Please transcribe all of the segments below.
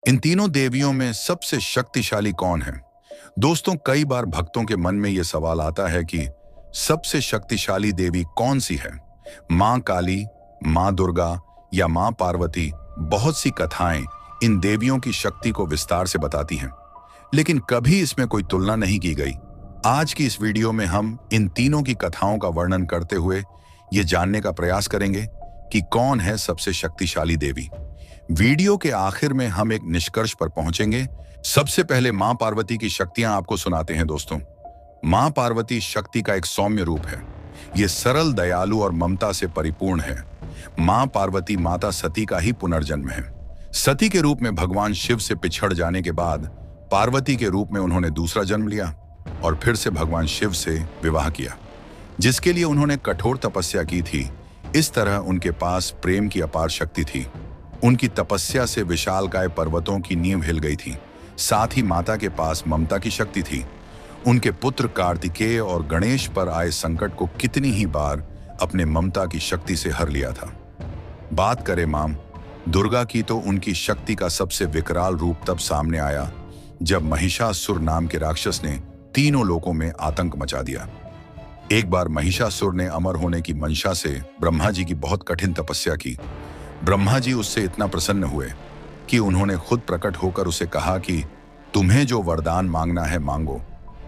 इन तीनों देवियों में सबसे शक्तिशाली कौन है? दोस्तों, कई बार भक्तों के मन में यह सवाल आता है कि सबसे शक्तिशाली देवी कौन सी है? मां काली, मां दुर्गा या मां पार्वती? बहुत सी कथाएं इन देवियों की शक्ति को विस्तार से बताती हैं, लेकिन कभी इसमें कोई तुलना नहीं की गई। आज की इस वीडियो में हम इन तीनों की कथाओं का वर्णन करते हुए ये जानने का प्रयास करेंगे कि कौन है सबसे शक्तिशाली देवी। वीडियो के आखिर में हम एक निष्कर्ष पर पहुंचेंगे। सबसे पहले मां पार्वती की शक्तियां आपको सुनाते हैं। दोस्तों, मां पार्वती शक्ति का एक सौम्य रूप है। ये सरल, दयालु और ममता से परिपूर्ण है। मां पार्वती माता सती का ही पुनर्जन्म है। सती के रूप में भगवान शिव से पिछड़ जाने के बाद पार्वती के रूप में उन्होंने दूसरा जन्म लिया और फिर से भगवान शिव से विवाह किया, जिसके लिए उन्होंने कठोर तपस्या की थी। इस तरह उनके पास प्रेम की अपार शक्ति थी। उनकी तपस्या से विशालकाय पर्वतों की नींव हिल गई थी। साथ ही माता के पास ममता की शक्ति थी। उनके पुत्र कार्तिकेय और गणेश पर आए संकट को कितनी ही बार अपने ममता की शक्ति से हर लिया था। बात करें मां दुर्गा की, तो उनकी शक्ति का सबसे विकराल रूप तब सामने आया जब महिषासुर नाम के राक्षस ने तीनों लोकों में आतंक मचा दिया। एक बार महिषासुर ने अमर होने की मंशा से ब्रह्मा जी की बहुत कठिन तपस्या की। ब्रह्मा जी उससे इतना प्रसन्न हुए कि उन्होंने खुद प्रकट होकर उसे कहा कि तुम्हें जो वरदान मांगना है मांगो।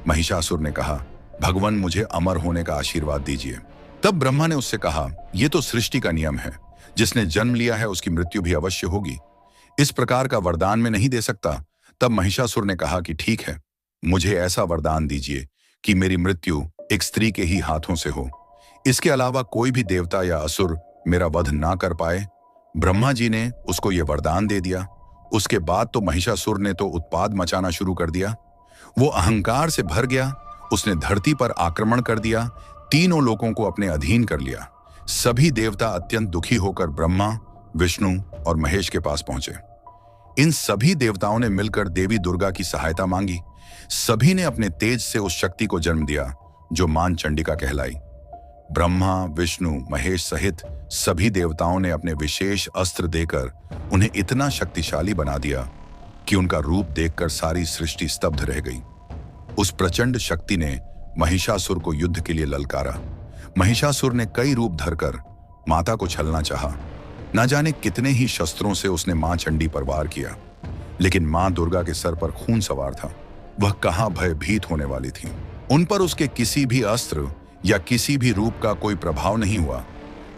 महिषासुर ने कहा, भगवान मुझे अमर होने का आशीर्वाद दीजिए। तब ब्रह्मा ने उससे कहा, यह तो सृष्टि का नियम है, जिसने जन्म लिया है उसकी मृत्यु भी अवश्य होगी। इस प्रकार का वरदान मैं नहीं दे सकता। तब महिषासुर ने कहा कि ठीक है, मुझे ऐसा वरदान दीजिए कि मेरी मृत्यु एक स्त्री के ही हाथों से हो। इसके अलावा कोई भी देवता या असुर मेरा वध ना कर पाए। ब्रह्मा जी ने उसको यह वरदान दे दिया। उसके बाद तो महिषासुर ने तो उत्पात मचाना शुरू कर दिया। वो अहंकार से भर गया। उसने धरती पर आक्रमण कर दिया, तीनों लोगों को अपने अधीन कर लिया। सभी देवता अत्यंत दुखी होकर ब्रह्मा, विष्णु और महेश के पास पहुंचे। इन सभी देवताओं ने मिलकर देवी दुर्गा की सहायता मांगी। सभी ने अपने तेज से उस शक्ति को जन्म दिया जो मां चंडिका कहलाई। ब्रह्मा, विष्णु, महेश सहित सभी देवताओं ने अपने विशेष अस्त्र देकर उन्हें इतना शक्तिशाली बना दिया कि उनका रूप देखकर सारी सृष्टि स्तब्ध रह गई। उस प्रचंड शक्ति ने महिषासुर को युद्ध के लिए ललकारा। महिषासुर ने कई रूप धरकर माता को छलना चाहा। न जाने कितने ही शस्त्रों से उसने मां चंडी पर वार किया, लेकिन मां दुर्गा के सर पर खून सवार था। वह कहां भयभीत होने वाली थी। उन पर उसके किसी भी अस्त्र या किसी भी रूप का कोई प्रभाव नहीं हुआ।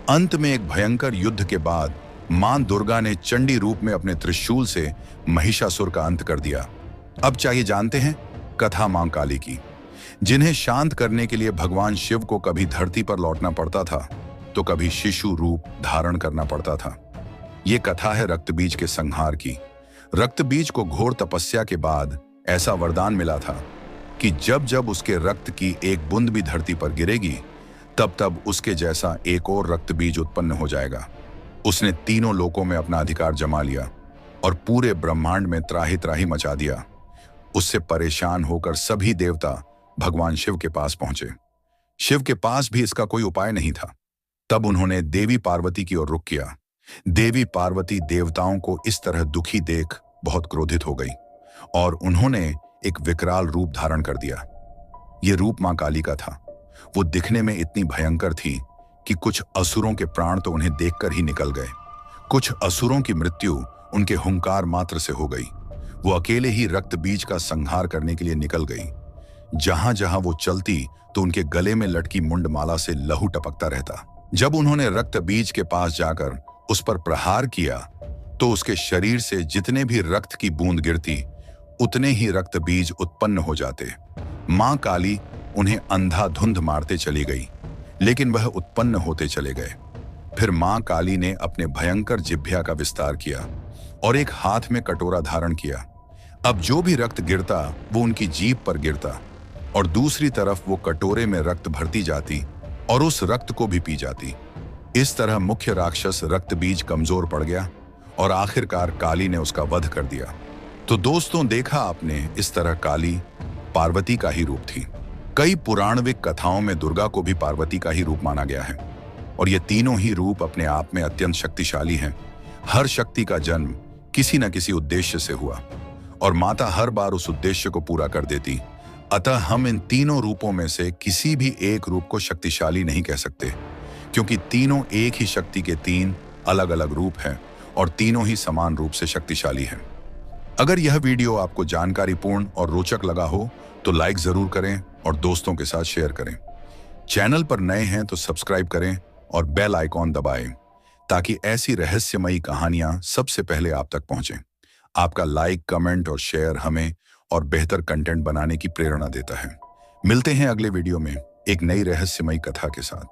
अंत में एक भयंकर युद्ध के बाद मां दुर्गा ने चंडी रूप में अपने त्रिशूल से महिषासुर का अंत कर दिया। अब चाहिए जानते हैं कथा मां काली की, जिन्हें शांत करने के लिए भगवान शिव को कभी धरती पर लौटना पड़ता था तो कभी शिशु रूप धारण करना पड़ता था। यह कथा है रक्तबीज के संहार की। रक्तबीज को घोर तपस्या के बाद ऐसा वरदान मिला था कि जब जब उसके रक्त की एक बूंद भी धरती पर गिरेगी, तब तब उसके जैसा एक और रक्तबीज उत्पन्न हो जाएगा। उसने तीनों लोकों में अपना अधिकार जमा लिया और पूरे ब्रह्मांड में त्राही त्राही मचा दिया। उससे परेशान होकर सभी देवता भगवान शिव के पास पहुंचे। शिव के पास भी इसका कोई उपाय नहीं था। तब उन्होंने देवी पार्वती की ओर रुख किया। देवी पार्वती देवताओं को इस तरह दुखी देख बहुत क्रोधित हो गई और उन्होंने एक विकराल रूप धारण कर दिया। यह रूप मां काली का था। वो दिखने में इतनी भयंकर थी कि कुछ असुरों के प्राण तो उन्हें देखकर ही निकल गए। कुछ असुरों की मृत्यु उनके हुंकार मात्र से हो गई। वो अकेले ही रक्त बीज का संहार करने के लिए निकल गई। जहां जहां वो चलती तो उनके गले में लटकी मुंडमाला से लहू टपकता रहता। जब उन्होंने रक्त बीज के पास जाकर उस पर प्रहार किया तो उसके शरीर से जितने भी रक्त की बूंद गिरती, उतने ही रक्त बीज उत्पन्न हो जाते। मां काली उन्हें अंधाधुंध मारते चली गई, लेकिन वह उत्पन्न होते चले गए। फिर मां काली ने अपने भयंकर जिह्वा का विस्तार किया और एक हाथ में कटोरा धारण किया। अब जो भी रक्त गिरता वो उनकी जीभ पर गिरता और दूसरी तरफ वो कटोरे में रक्त भरती जाती और उस रक्त को भी पी जाती। इस तरह मुख्य राक्षस रक्त बीज कमजोर पड़ गया और आखिरकार काली ने उसका वध कर दिया। तो दोस्तों, देखा आपने, इस तरह काली पार्वती का ही रूप थी। कई पुराणविक कथाओं में दुर्गा को भी पार्वती का ही रूप माना गया है और ये तीनों ही रूप अपने आप में अत्यंत शक्तिशाली हैं। हर शक्ति का जन्म किसी न किसी उद्देश्य से हुआ और माता हर बार उस उद्देश्य को पूरा कर देती। अतः हम इन तीनों रूपों में से किसी भी एक रूप को शक्तिशाली नहीं कह सकते, क्योंकि तीनों एक ही शक्ति के तीन अलग अलग रूप हैं और तीनों ही समान रूप से शक्तिशाली हैं। अगर यह वीडियो आपको जानकारीपूर्ण और रोचक लगा हो तो लाइक जरूर करें और दोस्तों के साथ शेयर करें। चैनल पर नए हैं तो सब्सक्राइब करें और बेल आइकॉन दबाएं ताकि ऐसी रहस्यमयी कहानियां सबसे पहले आप तक पहुंचें। आपका लाइक, कमेंट और शेयर हमें और बेहतर कंटेंट बनाने की प्रेरणा देता है। मिलते हैं अगले वीडियो में एक नई रहस्यमयी कथा के साथ।